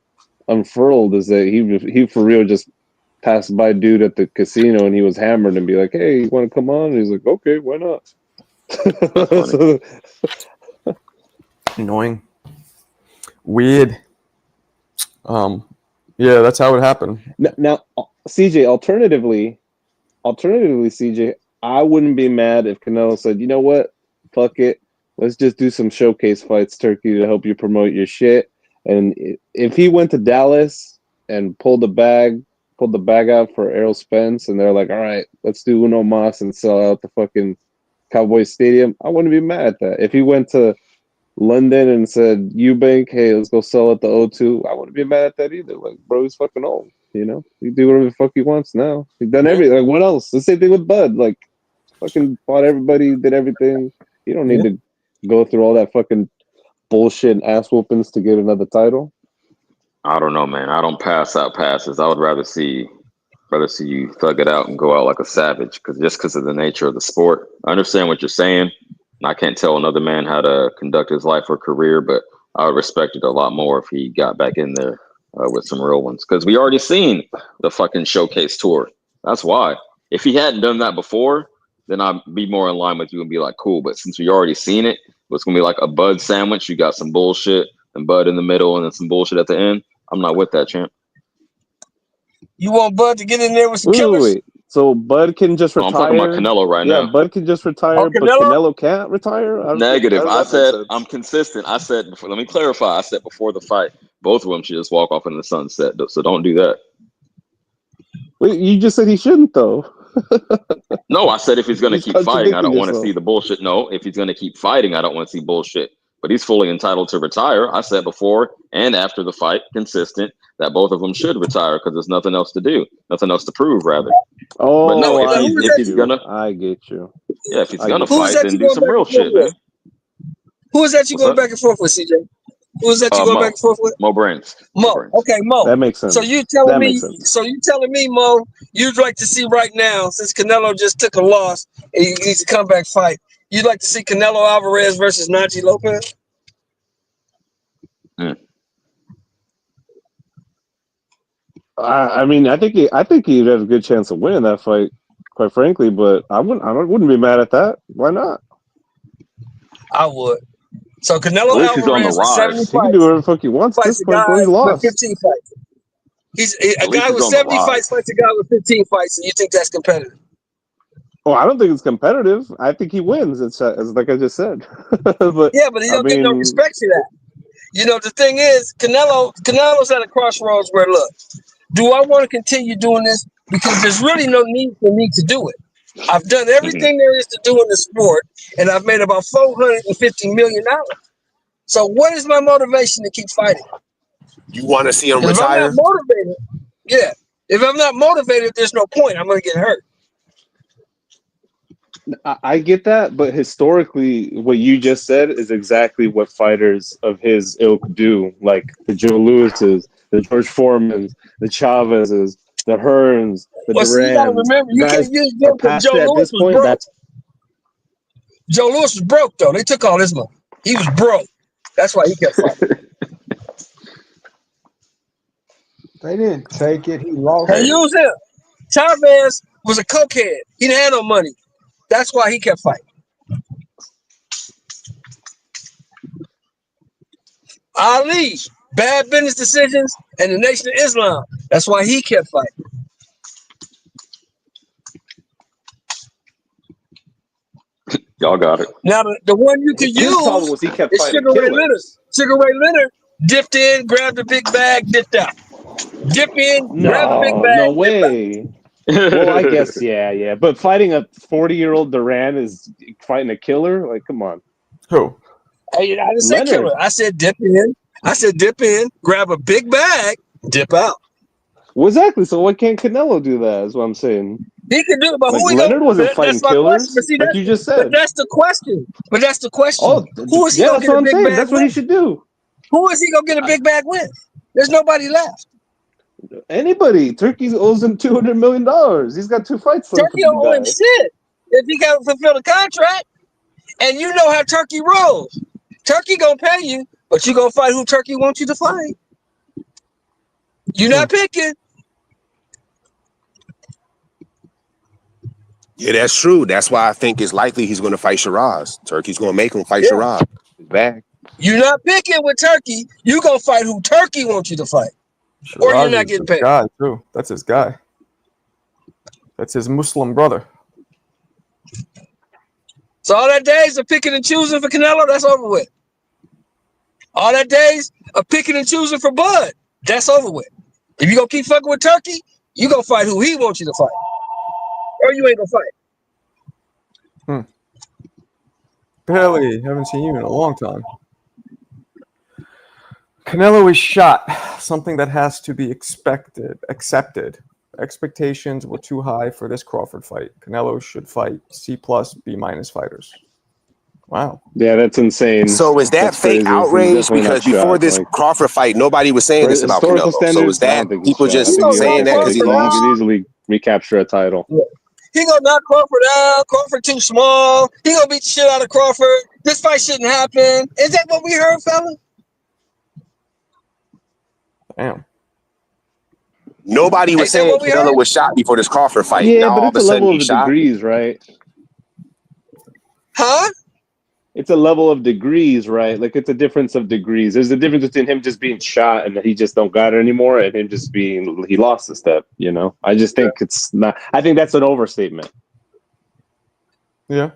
unfurled is that he for real just passed by dude at the casino and he was hammered and be like, "Hey, you want to come on?" And he's like, "Okay, why not?" So,
Annoying. Weird. Yeah, that's how it happened.
now, CJ, alternatively, CJ, I wouldn't be mad if Canelo said, "You know what? Fuck it. Let's just do some showcase fights, Turkey, to help you promote your shit." And if he went to Dallas and pulled the bag out for Errol Spence, and they're like, "All right, let's do Uno Mas and sell out the fucking Cowboys Stadium," I wouldn't be mad at that. If he went to London and said, "Eubank, hey, let's go sell at the O2," I wouldn't be mad at that either. Like, bro, he's fucking old, you know? He do whatever the fuck he wants now. He's done everything. Like, what else? The same thing with Bud. Like, fucking fought everybody, did everything. You don't need to go through all that fucking bullshit and ass whoopings to get another title.
I don't know, man. I don't pass out passes. I would rather see you thug it out and go out like a savage, because of the nature of the sport. I understand what you're saying. I can't tell another man how to conduct his life or career, but I would respect it a lot more if he got back in there with some real ones. Because we already seen the fucking showcase tour. That's why. If he hadn't done that before, then I'd be more in line with you and be like, cool. But since we already seen it, it's going to be like a Bud sandwich. You got some bullshit and Bud in the middle and then some bullshit at the end. I'm not with that, champ.
You want Bud to get in there with some killers?
Wait. So Bud can just retire?
I'm talking about Canelo right now.
Yeah, Bud can just retire, but Canelo can't retire?
Negative. I said I'm consistent. I said, let me clarify. I said before the fight, both of them should just walk off in the sunset. So don't do that.
Wait, you just said he shouldn't, though.
No, I said if he's going to keep fighting, I don't want to see the bullshit. No, if he's going to keep fighting, I don't want to see bullshit. But he's fully entitled to retire. I said before and after the fight, consistent, that both of them should retire because there's nothing else to do, nothing else to prove, rather.
Oh,
but no, if he's gonna,
I get you.
Yeah, if he's gonna fight, then do some real shit, man.
Who is that you going back and forth with, CJ? Who is that you going back and forth with?
Mo Brains.
Mo. Okay, Mo.
That makes sense.
So you telling me, Mo, you'd like to see right now, since Canelo just took a loss and he needs a comeback fight, you'd like to see Canelo Alvarez versus Najee Lopez?
I mean, I think he'd have a good chance of winning that fight, quite frankly. But I wouldn't be mad at that. Why not?
I would. So
At
Canelo
least he's on the
Alvarez with 70
rise.
He can do whatever the fuck he wants at
fights
this
a
point,
guy
bro. He
with
lost.
15 fights. He's a
At least
guy
he's
with
on the
70
rise.
fights fights a guy with 15 fights, and you think that's competitive?
Oh, I don't think it's competitive. I think he wins. It's like I just said. But
Yeah, but he
I
don't get no
mean,
respect for that. You know, the thing is, Canelo's at a crossroads where, look, do I want to continue doing this? Because there's really no need for me to do it. I've done everything there is to do in the sport, and I've made about $450 million. So what is my motivation to keep fighting?
You want to see him
If I'm not
retire?
motivated, yeah. If I'm not motivated, there's no point. I'm going to get hurt.
I get that, but historically, what you just said is exactly what fighters of his ilk do, like the Joe Lewises, the George Foremans, the Chavezes, the Hearns, the
Well, see, you got to
Durans.
remember, you
Guys
can't use
are
them because
past
Joe
it at
Lewis
this
was
point.
broke. Joe Lewis was broke, though. They took all his money. He was broke. That's why he kept fighting.
They didn't take it. He lost
They
it.
used him. Chavez was a cokehead. He didn't have no money. That's why he kept fighting. Ali, bad business decisions, and the Nation of Islam. That's why he kept fighting.
Y'all got it.
Now, the one you could
His problem
use
was he kept
is
fighting
Sugar Ray Leonard.
killers.
Sugar Ray Leonard dipped in, grabbed a big bag, dipped out. Dip in, grab a big
No,
bag,
no
dip out.
way. Well, I guess, yeah. But fighting a 40-year-old Duran is fighting a killer? Like, come on.
Who?
I didn't say
Leonard.
killer. I said dip in. Dip in, grab a big bag, dip out.
Well, exactly. So why can't Canelo do that? Is what I'm saying.
He can do it, but
Like,
who he
Leonard
gonna?
wasn't fighting
That's my
killers,
question. But see,
like you just
but
said.
that's the question. But that's the question.
Oh,
Who is he
yeah,
gonna
that's
get
what
a
I'm
big
saying.
bag
That's what he
with?
should do.
Who is he gonna get a big bag with? There's nobody left.
Anybody. Turkey owes him $200 million. He's got 2 fights left
Turkey
with the
don't owe him
guy.
shit if he got to fulfill the contract. And you know how Turkey rolls. Turkey gonna pay you, but you gonna fight who Turkey wants you to fight. You're not picking.
Yeah, that's true. That's why I think it's likely he's going to fight Shiraz. Turkey's going to make him fight
Yeah.
Shiraz. Back.
You're not picking with Turkey. You gonna fight who Turkey wants you to fight, or you're not getting paid.
Guy too. That's his guy. That's his Muslim brother.
So all that days of picking and choosing for Canelo, that's over with. All that days of picking and choosing for Bud, that's over with. If you gonna keep fucking with Turkey, you gonna fight who he wants you to fight, or you ain't gonna fight.
Barely. Haven't seen you in a long time. Canelo is shot. Something that has to be accepted. Expectations were too high for this Crawford fight. Canelo should fight C+, B- fighters. Wow.
Yeah, that's insane.
So is that
That's
fake
crazy.
outrage?
He's definitely
Because
not
before
shot,
this
like,
Crawford fight, nobody was saying
for
this about
historical
Canelo. So
standards,
is that
I don't think he's
people
shot.
just
I think he's
saying that because he
he
lost?
could easily recapture a title.
He gonna knock Crawford out. Crawford too small. He gonna beat the shit out of Crawford. This fight shouldn't happen. Is that what we heard, fella?
Damn.
Nobody was
Ain't that
saying
what we
Canelo
heard?
was shot before this Crawford fight.
Yeah,
Now
but
all
it's
of
a
a sudden
level
he's
of
shot.
degrees, right?
Huh?
It's a level of degrees, right? Like, it's a difference of degrees. There's a difference between him just being shot and that he just don't got it anymore, and him just being he lost a step. You know, I just think it's not. I think that's an overstatement.
Yeah.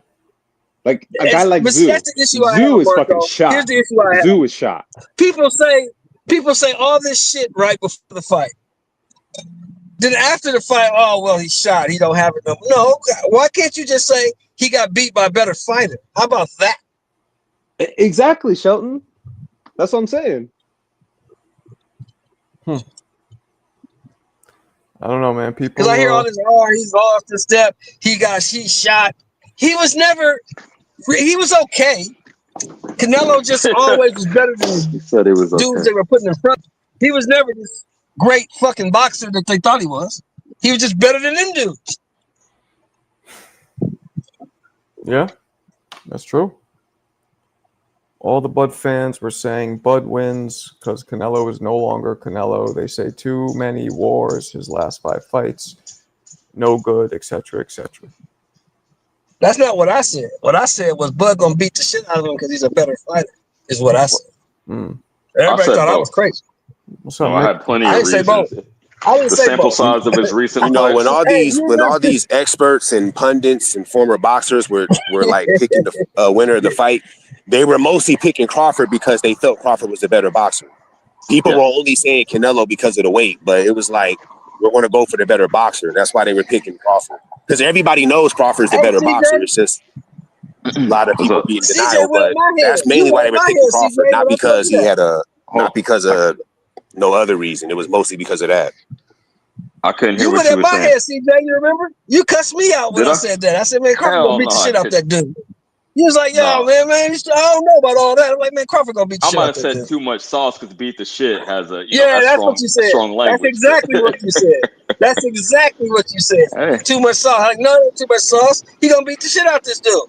Like a guy like
But see,
Zoo.
that's the issue I
Zoo
have,
is
Marco.
fucking shot.
Here's the issue I have.
Zoo is shot.
People say all this shit right before the fight. Then after the fight, oh well, he's shot. He don't have it no more. No, why can't you just say he got beat by a better fighter? How about that?
Exactly, Shelton. That's what I'm saying.
I don't know, man. People.
Because I hear all this. Oh, he's lost a step. He shot. He was never. He was okay. Canelo just always was better than
He said it was
dudes
okay.
they were putting in front. He was never this great fucking boxer that they thought he was. He was just better than them dudes.
Yeah, that's true. All the Bud fans were saying Bud wins because Canelo is no longer Canelo. They say too many wars, his last 5 fights, no good, etc., etc.
That's not what I said. What I said was Bud gonna beat the shit out of him because he's a better fighter. Is what I said. Everybody
said
thought I
both.
was crazy.
What's
No,
up,
I
Nick?
had plenty
I
of
didn't say both.
reasons.
I didn't
The
say
sample
both.
size of his recent
You know, when
fights.
all these experts and pundits and former boxers were like picking the winner of the fight, they were mostly picking Crawford because they felt Crawford was the better boxer. People were only saying Canelo because of the weight, but it was like we're going to go for the better boxer. That's why they were picking Crawford, because everybody knows Crawford's the better boxer. It's just a lot of people being
CJ
denial,
went
but
in my head.
that's mainly
You
why
went
they
in
were
my
picking
head,
Crawford,
CJ,
not
when I told
because
you
he
that.
had not because of no other reason. It was mostly because of that.
I couldn't hear
You
what
went
you
in
were
my
saying.
head, CJ. You remember? You cussed me out when
Did
I
I?
said that. I said, man, Crawford gonna
Hell
beat
no,
the
I
shit out
couldn't.
that dude. You was like, yo,
No.
man, I don't know about all that. I'm like, man, Crawford gonna beat the
I
shit
might
out
have
that
said
dude.
too much sauce because beat the shit has a
Yeah,
that's
that's what you said.
strong
That's
language.
exactly what you said. That's exactly what you said.
Hey,
Too much sauce. Like, no, too much sauce. He gonna beat the shit out this dude.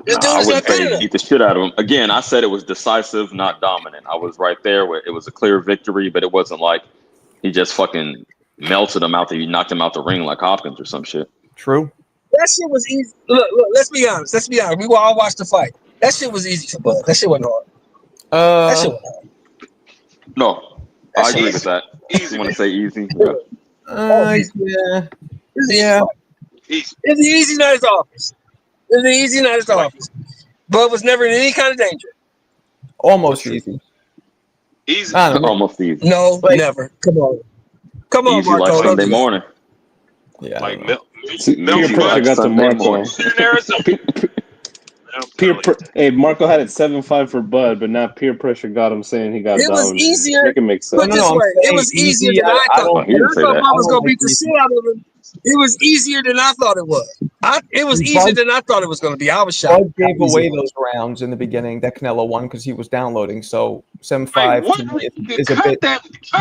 This dude
I
is
wouldn't
not good
say
enough.
beat the shit out of him. Again, I said it was decisive, not dominant. I was right there where it was a clear victory, but it wasn't like he just fucking melted him out there. He knocked him out the ring like Hopkins or some shit.
True.
That shit was easy. Look, let's be honest. We all watched the fight. That shit was easy for Bud. That shit wasn't hard. That shit wasn't hard.
No,
That
I
shit
agree
was
with that.
Easy,
You want
man.
to say easy? Yeah.
easy.
Yeah.
It was an easy
Yeah.
fight.
Easy.
It was an easy night at the office. It was an easy night at the
Like
office. Bud was never in any kind of danger.
Almost easy.
easy.
I don't know.
Almost easy.
No,
Like-
never. Come on,
Easy like
Marco. Don't
Sunday
do that.
morning.
Yeah. I
Like
don't know.
Mel
Peer
Easy
pressure
like
got to
Sunday
Marco.
morning.
in Arizona. I'm telling you.
Hey, Marco had it 7-5 for Bud, but now peer pressure got him saying he got
It was
dominated.
easier.
Make it make
Put
sense.
it this
I'm
way, it
saying
was easier
easy.
than I
I
thought.
don't.
Oh, he didn't say
I thought
that.
Bud was
I
gonna
don't
beat
like
the
easy.
shit out of him. It was easier than I thought it was. It was easier
Bud-
than I thought it was gonna be. I was shocked.
Bud gave
how easy
away
it was.
those rounds in the beginning that Canelo won because he was downloading. So
Like
7-5
what?
to me is a
Cut
bit.
that
It's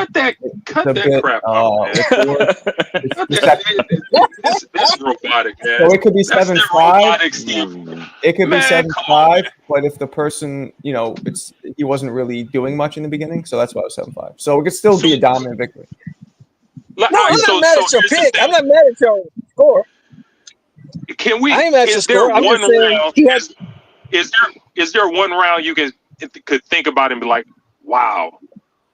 a
that
bit.
crap out, man.
It's the word. It's
Cut
the
that. That's robotic, man.
So it could be
That's that
7-5.
robotic stuff.
It could be
Man, come on,
7-5.
man.
But if the person, he wasn't really doing much in the beginning, so that's why it was 7-5. So it could still be a dominant victory.
Like,
No,
all right,
I'm not mad at your
here's the
pick.
thing.
I'm not mad at your score.
Can we?
I ain't mad at your
Is there
score. I'm
one
just saying
round?
he had.
Is there one round you could think about and be like, wow,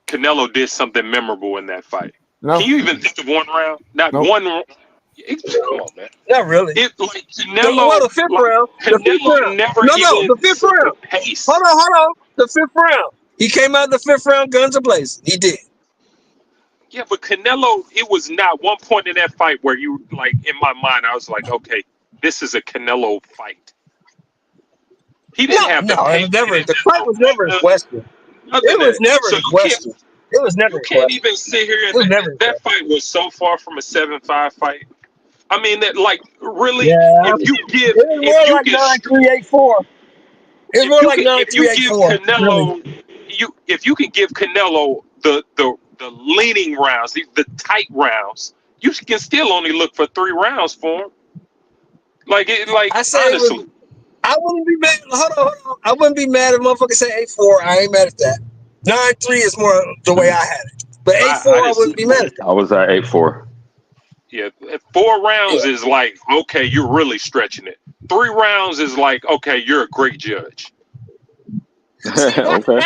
Canelo did something memorable in that fight?
No.
Can you even think of one round? Not
Nope.
one. Come on, man.
Not really.
It like Canelo.
Well, the fifth round. The fifth
Canelo
round.
never
No,
even
the fifth
set
round.
the pace.
Hold on. The fifth round. He came out the fifth round, guns a-blazing. He did.
Yeah, but Canelo, it was not one point in that fight where you like in my mind I was like, okay, this is a Canelo fight. He didn't have the pace.
The fight was never in question. It was never in question. It was never
You
in
can't
question.
even sit here
It was
and
never in
that fight was so far from a 7-5 fight. I mean that like really
Yeah,
if you give
it was more like 9-3-8-4. It was more like
if you give
9-3-8-4.
Canelo if you can give Canelo the leaning rounds, the tight rounds, you can still only look for 3 rounds for him. Like
I say
honestly.
I wouldn't be mad. Hold on. I wouldn't be mad if motherfuckers say 8-4. I ain't mad at that. 9-3 is more the way I had it. But 8-4, I wouldn't be mad at that.
I was at 8-4.
Yeah, 4 rounds is like, okay, you're really stretching it. 3 rounds is like, okay, you're a great judge.
Okay.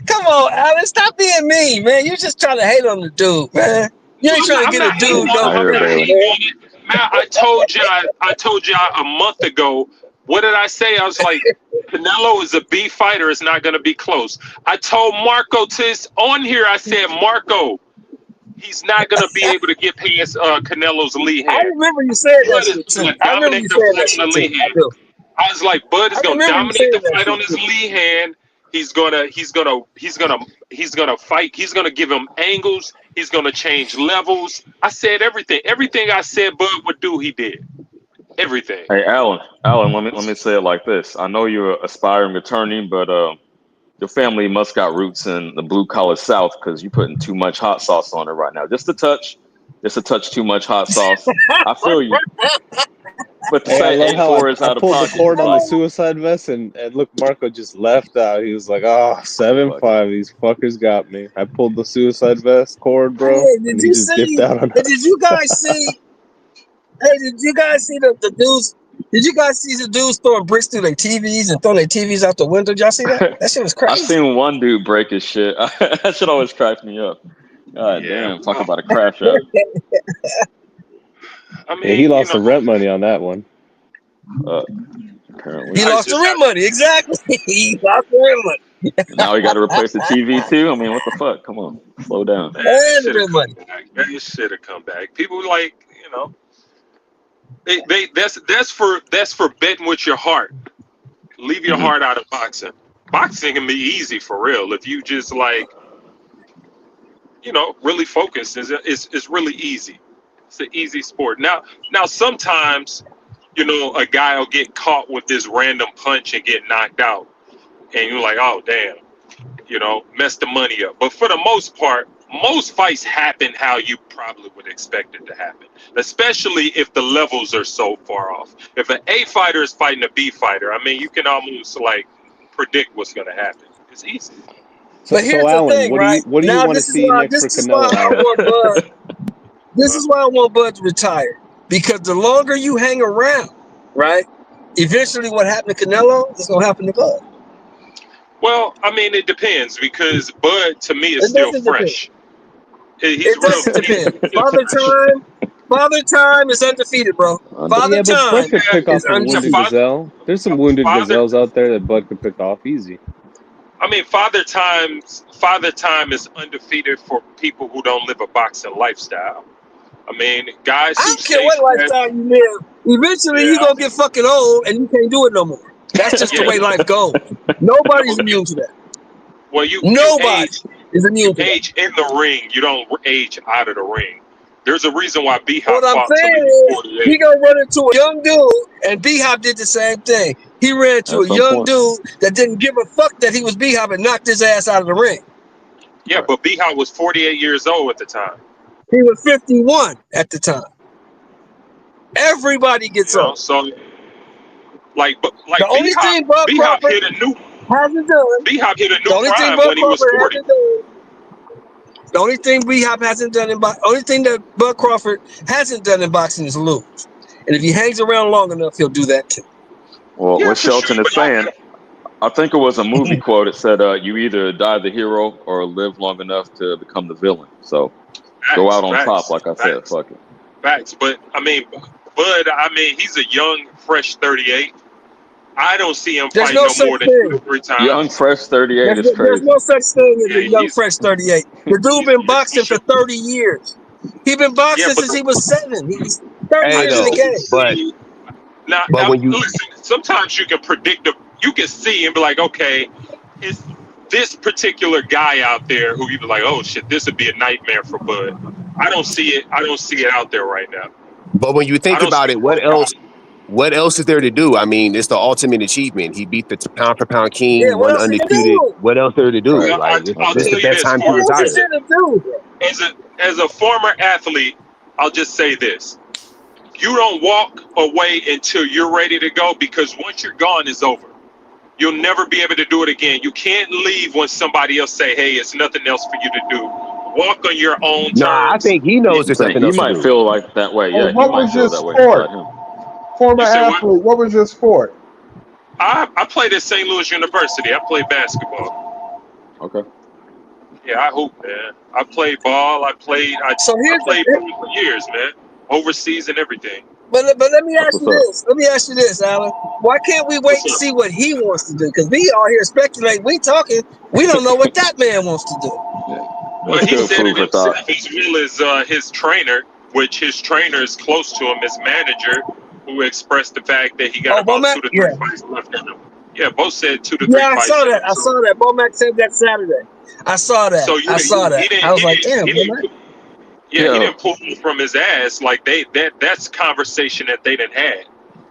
Come on, Alan, stop being mean, man. You just trying to hate on the dude, man. You ain't trying to get a dude.
Man, I told you a month ago. What did I say? I was like, Canelo is a B fighter. It's not going to be close. I told Marco on here. I said, Marco, he's not going to be able to get past Canelo's lead hand.
I remember you said that shit too. I remember you saying that shit too. I do.
I was like, Bud is going to dominate the fight on his lead hand. He's gonna fight. He's gonna give him angles. He's gonna change levels. I said everything. Everything I said Bud would do, he did. Everything.
Hey, Alan, let me say it like this. I know you're an aspiring attorney, but your family must got roots in the blue collar South because you're putting too much hot sauce on it right now. Just a touch too much hot sauce. I feel you. But to
Hey, I
say
love how
8-4 is
I
out of
pulled the
pocket.
cord on the
Like,
suicide vest, and look, Marco just left out. He was like, "Oh, 7-5, these fuckers got me." I pulled the suicide vest cord, bro,
Hey, did
and he
you
just dipped
see?
out on
Did
us.
you guys see? Hey, did you guys see the dudes? Did you guys see the dudes throwing bricks through their TVs and throwing their TVs out the window? Did y'all see that? That shit was
I
crazy.
seen one dude break his shit. That shit always cracks me up. God
Yeah,
damn, talk about a crash out.
I
Yeah, he
mean,
lost the rent money on that one.
Apparently.
He lost the rent money. Exactly. He lost the rent money.
Now he got to replace the TV too. I mean, what the fuck? Come on, slow down.
Man,
And the
should have
rent
come
money.
back. That should have come back. People like, you know, that's for betting with your heart. Leave your heart out of boxing. Boxing can be easy for real if you just like, you know, really focus. It's really easy. It's an easy sport. Now sometimes, you know, a guy will get caught with this random punch and get knocked out, and you're like, oh damn, you know, mess the money up. But for the most part, most fights happen how you probably would expect it to happen, especially if the levels are so far off. If an A fighter is fighting a B fighter, I mean, you can almost like predict what's going to happen. It's easy.
So,
But here's
so
the
Alan,
thing,
what
right?
do you
Now
want to see next for
this is why
Canelo,
I
Alan?
want Bud. This is why I want Bud to retire. Because the longer you hang around, right? Eventually what happened to Canelo is gonna happen to Bud.
Well, I mean, it depends because Bud to me is
It
still
doesn't depend.
fresh. He's
It doesn't depend. Father Time is undefeated, bro. Father
Yeah, but Bud
Time
could pick
is
off a wounded
undefeated.
gazelle. There's some wounded gazelles out there that Bud could pick off easy.
I mean, Father Time is undefeated for people who don't live a boxing lifestyle. I mean, guys
I
who
don't care
stay
what
fresh.
lifestyle you live. Eventually, you're gonna get fucking old, and you can't do it no more. That's just the way life goes. Nobody's immune to that.
Well, you
Nobody is immune to that.
age in the ring. You don't age out of the ring. There's a reason why B-Hop
What I'm
fought till he
saying
was
is,
48.
he gonna run into a young dude, and B-Hop did the same thing. He ran into a young dude that didn't give a fuck that he was B-Hop and knocked his ass out of the ring.
Yeah, but B-Hop was 48 years old at the time.
He was 51 at the time. Everybody gets old.
So like
the only thing Bud
B-Hop
Crawford
hit a new
hasn't done.
B-Hop hit a new
The only thing
prime
Bud
when he was
Crawford
40.
hasn't done. The only thing B-Hop hasn't done only thing that Bud Crawford hasn't done in boxing is lose. And if he hangs around long enough, he'll do that too.
Well, what Shelton is saying, I think it was a movie quote. It said, "You either die the hero or live long enough to become the villain." So go out on top, like I said. Fuck it.
Facts, but I mean, Bud. I mean, he's a young, fresh 38. I don't see him fighting no more than 2 to 3 times.
Young, fresh 38 is crazy.
There's no such thing as a young, fresh 38. The dude been boxing for 30 years. He been boxing since he was 7. He's 30 years in the game.
Now listen, sometimes you can predict you can see and be like, okay, it's this particular guy out there who you be like, oh shit, this would be a nightmare for Bud. I don't see it out there right now.
But when you think about it, what else is there to do? I mean, it's the ultimate achievement. He beat the pound for pound king, won undisputed. What else there to do?
Right.
Like,
I'll
this is
tell
the
you
best
this,
time to
as
retire.
a former athlete, I'll just say this. You don't walk away until you're ready to go, because once you're gone, it's over. You'll never be able to do it again. You can't leave when somebody else say, hey, it's nothing else for you to do. Walk on your own terms.
No, I think he knows there's something else to do.
He might feel like that way. Yeah,
what was your sport? Former athlete, what was your sport?
I played at St. Louis University. I played basketball.
Okay.
Yeah, I hoop, man. I played ball. I played for years, man. Overseas and everything.
But let me ask you this. Let me ask you this, Alan. Why can't we wait to see what he wants to do? Because we all here speculating. We talking. We don't know what that man wants to do.
Well, he said it himself, as well as his trainer, which his trainer is close to him, his manager, who expressed the fact that he got about 2 to 3 fights left in him. Yeah, both said 2 to 3 fights.
Yeah, I saw that. I saw that. Bomac said that Saturday. I saw that. I saw that. I was like, damn, Bomac.
Yeah, he didn't pull him from his ass. Like that's conversation that they didn't had.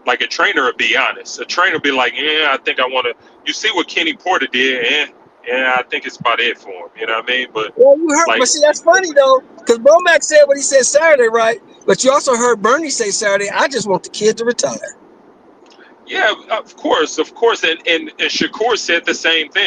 Like a trainer would be honest. A trainer would be like, yeah, I think I want to. You see what Kenny Porter did? Yeah, I think it's about it for him. You know what I mean? But
Well, you heard,
like,
but see, that's funny though, because Bomac said what he said Saturday, right? But you also heard Bernie say Saturday, I just want the kid to retire.
yeah, of course, and Shakur said the same thing.